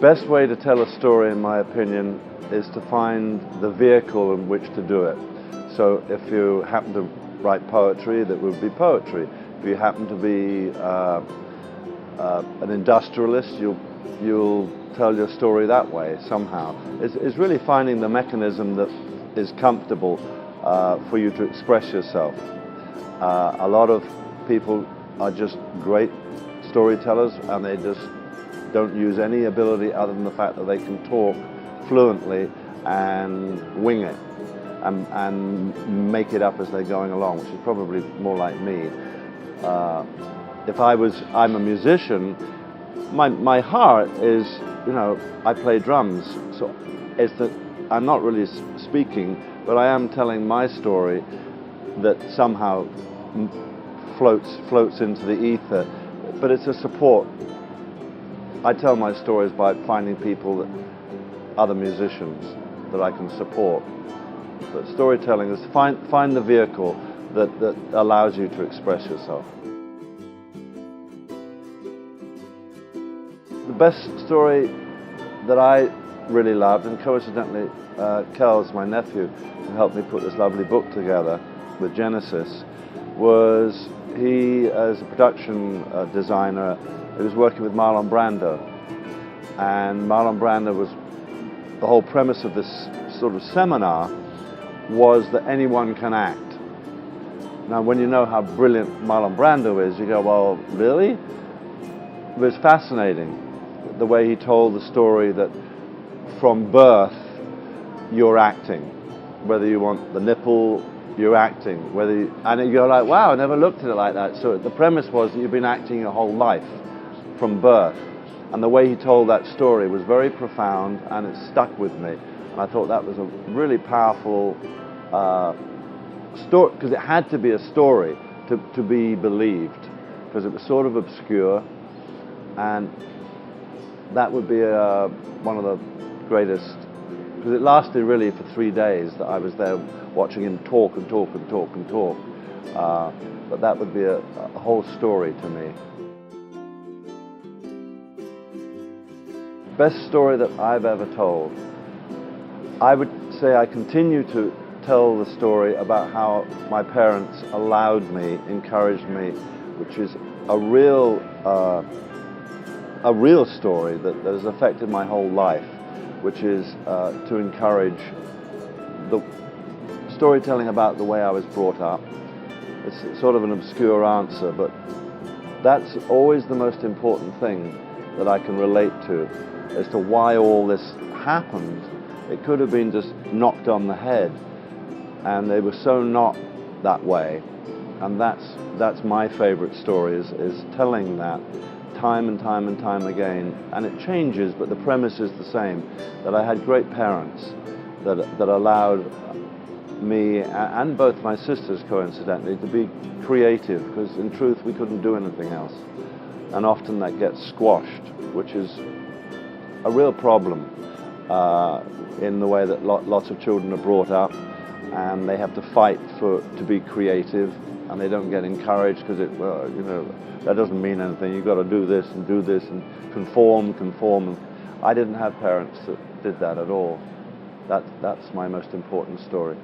Best way to tell a story, in my opinion, is to find the vehicle in which to do it. So if you happen to write poetry, that would be poetry. If you happen to be an industrialist, you'll tell your story that way somehow. It's really finding the mechanism that is comfortable for you to express yourself. A lot of people are just great storytellers, and they just don't use any ability other than the fact that they can talk fluently and wing it and make it up as they're going along, which is probably more like me. I'm a musician, my heart is, I play drums, so it's that I'm not really speaking, but I am telling my story that somehow floats into the ether, but it's a support. I tell my stories by finding people, other musicians, that I can support. But storytelling is to find the vehicle that allows you to express yourself. The best story that I really loved, and coincidentally Kells, my nephew, who helped me put this lovely book together with Genesis, was he, as a production designer, he was working with Marlon Brando. And Marlon Brando was, the whole premise of this sort of seminar was that anyone can act. Now, when you know how brilliant Marlon Brando is, you go, well, really? It was fascinating, the way he told the story that from birth, you're acting. Whether you want the nipple, you're acting. And you're like, wow, I never looked at it like that. So the premise was that you've been acting your whole life from birth. And the way he told that story was very profound, and it stuck with me. And I thought that was a really powerful story, because it had to be a story to be believed, because it was sort of obscure, and that would be one of the greatest, because it lasted really for 3 days that I was there watching him talk and talk and talk and talk. But that would be a whole story to me. Best story that I've ever told. I would say I continue to tell the story about how my parents allowed me, encouraged me, which is a real story that has affected my whole life, which is to encourage the storytelling about the way I was brought up. It's sort of an obscure answer, but that's always the most important thing that I can relate to as to why all this happened. It could have been just knocked on the head, and they were so not that way. And that's my favorite story, is telling that time and time and time again. And it changes, but the premise is the same, that I had great parents that allowed me, and both my sisters coincidentally, to be creative, because in truth we couldn't do anything else. And often that gets squashed, which is a real problem in the way that lots of children are brought up, and they have to fight to be creative, and they don't get encouraged because that doesn't mean anything. You've got to do this and conform. And I didn't have parents that did that at all. That's my most important story.